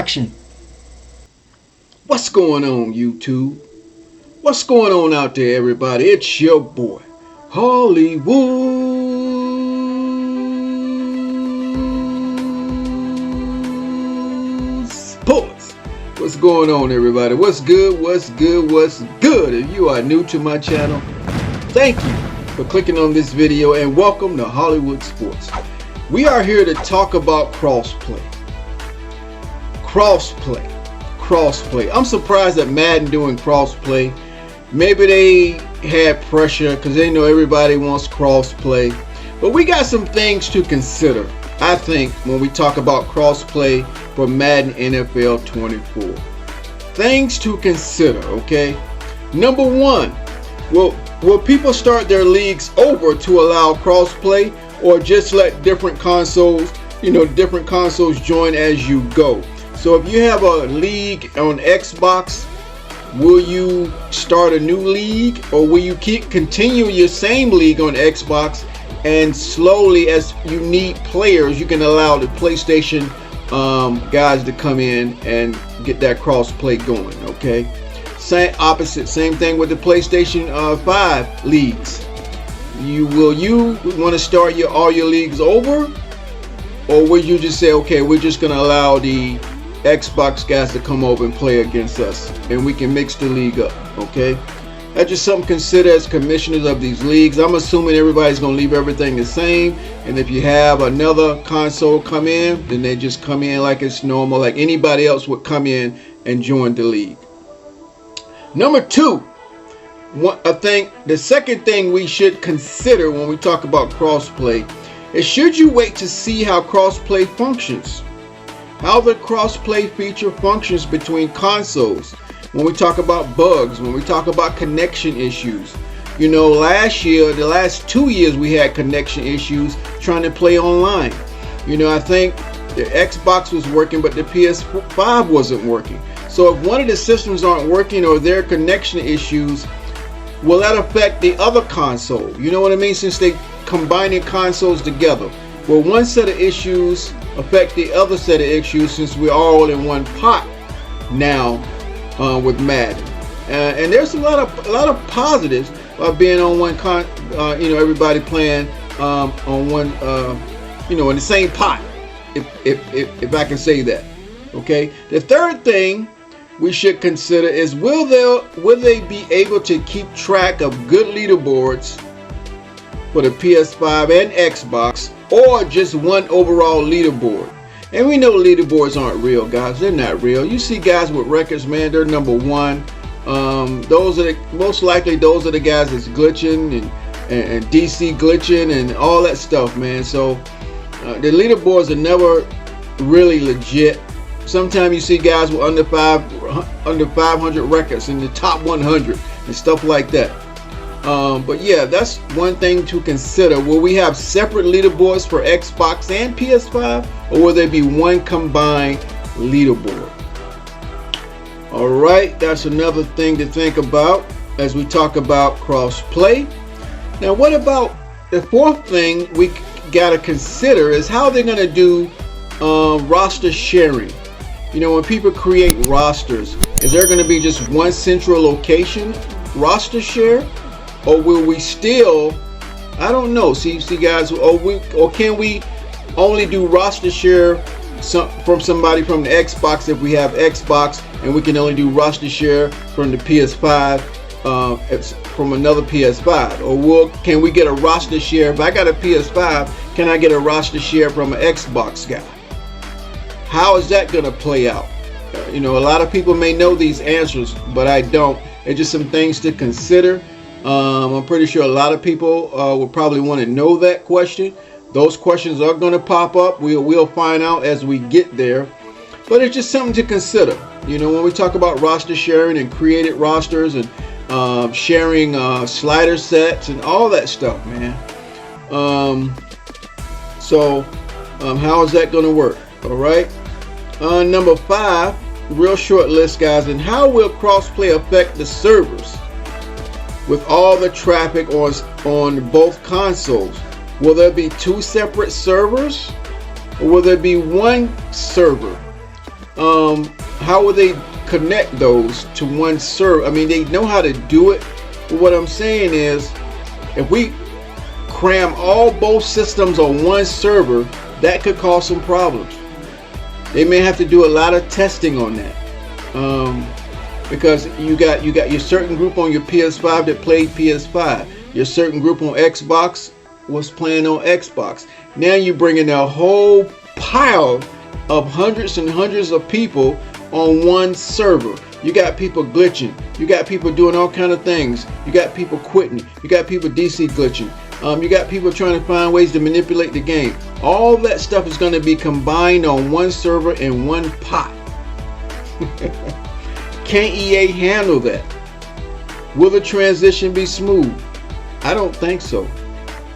action. What's going on, YouTube? What's going on out there, everybody? It's your boy, Hollywood Sports. What's going on, everybody? What's good? What's good? What's good? If you are new to my channel, thank you for clicking on this video and welcome to Hollywood Sports. We are here to talk about crossplay. Crossplay. I'm surprised that Madden doing crossplay. Maybe they had pressure because they know everybody wants crossplay. But we got some things to consider, I think, when we talk about crossplay for Madden NFL 24. Things to consider, okay? Number one, will people start their leagues over to allow crossplay, or just let different consoles join as you go? So if you have a league on Xbox, will you start a new league, or will you continue your same league on Xbox, and slowly, as you need players, you can allow the PlayStation guys to come in and get that cross-play going, okay? Same thing with the PlayStation 5 leagues. Will you want to start all your leagues over, or will you just say, okay, we're just going to allow the Xbox guys to come over and play against us, and we can mix the league up, okay? That's just something to consider as commissioners of these leagues. I'm assuming everybody's going to leave everything the same, and if you have another console come in, then they just come in like it's normal, like anybody else would come in and join the league. Number two, I think the second thing we should consider when we talk about crossplay is, should you wait to see how crossplay functions? How the crossplay feature functions between consoles, when we talk about bugs, when we talk about connection issues. You know, last year, the last 2 years, we had connection issues trying to play online. You know, I think the Xbox was working, but the PS5 wasn't working. So if one of the systems aren't working, or there are connection issues, will that affect the other console? You know what I mean? Since they combining consoles together, will one set of issues affect the other set of issues, since we're all in one pot now with Madden? And there's a lot of positives by being on one everybody playing on one in the same pot, if I can say that. Okay. The third thing we should consider is, will they be able to keep track of good leaderboards for the PS5 and Xbox, or just one overall leaderboard? And we know leaderboards aren't real, guys. They're not real. You see guys with records, man, they're number one. Most likely those are the guys that's glitching and DC glitching and all that stuff, man. So the leaderboards are never really legit. Sometimes you see guys with under 500 records in the top 100 and stuff like that. But yeah, that's one thing to consider. Will we have separate leaderboards for Xbox and PS5, or will there be one combined leaderboard? Alright, that's another thing to think about as we talk about cross-play. Now, what about the fourth thing we gotta consider is how they're gonna do roster sharing. You know, when people create rosters, is there gonna be just one central location roster share? Or will we still, I don't know, see guys, or can we only do roster share from somebody from the Xbox if we have Xbox, and we can only do roster share from the PS5 from another PS5? Or can we get a roster share? If I got a PS5, can I get a roster share from an Xbox guy? How is that going to play out? You know, a lot of people may know these answers, but I don't. It's just some things to consider. I'm pretty sure a lot of people will probably want to know that question. Those questions are going to pop up. We'll find out as we get there. But it's just something to consider. You know, when we talk about roster sharing and created rosters and sharing slider sets and all that stuff, man. How is that going to work? All right. Number 5, real short list, guys. And how will crossplay affect the servers with all the traffic on both consoles? Will there be 2 separate servers, or will there be one server? how will they connect those to one server? I mean, they know how to do it, but what I'm saying is, if we cram both systems on one server, that could cause some problems. They may have to do a lot of testing on that, because you got your certain group on your PS5 that played PS5, your certain group on Xbox was playing on Xbox. Now you bring in a whole pile of hundreds and hundreds of people on one server. You got people glitching, you got people doing all kind of things, you got people quitting, you got people DC glitching, you got people trying to find ways to manipulate the game. All that stuff is going to be combined on one server in one pot. Can EA handle that? Will the transition be smooth? I don't think so.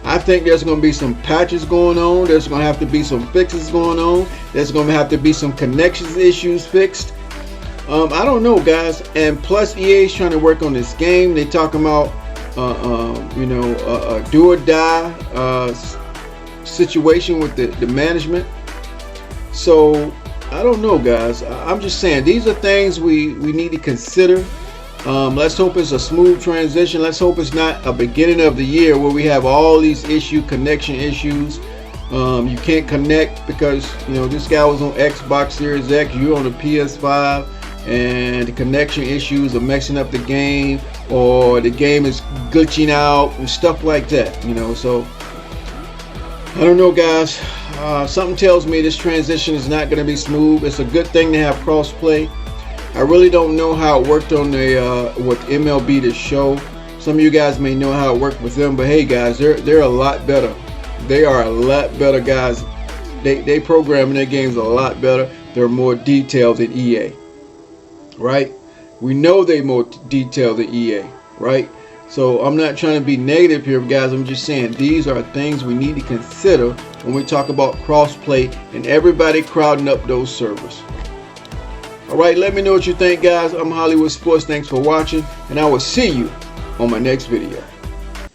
I think there's going to be some patches going on. There's going to have to be some fixes going on. There's going to have to be some connections issues fixed. I don't know, guys. And plus, EA is trying to work on this game. They talking about, a do or die situation with the management. So I don't know, guys. I'm just saying these are things we need to consider. Let's hope it's a smooth transition. Let's hope it's not a beginning of the year where we have all these connection issues. You can't connect because this guy was on Xbox Series X, you're on the PS5, and the connection issues are messing up the game, or the game is glitching out and stuff like that. So I don't know, guys. Something tells me this transition is not going to be smooth. It's a good thing to have crossplay. I really don't know how it worked on with MLB The Show. Some of you guys may know how it worked with them, but hey, guys, they're a lot better. They are a lot better, guys. They programming their games a lot better. They're more detailed than EA, right? We know they're more detailed than EA, right? So I'm not trying to be negative here, guys. I'm just saying these are things we need to consider when we talk about crossplay and everybody crowding up those servers. Alright, let me know what you think, guys. I'm Hollywood Sports. Thanks for watching, and I will see you on my next video.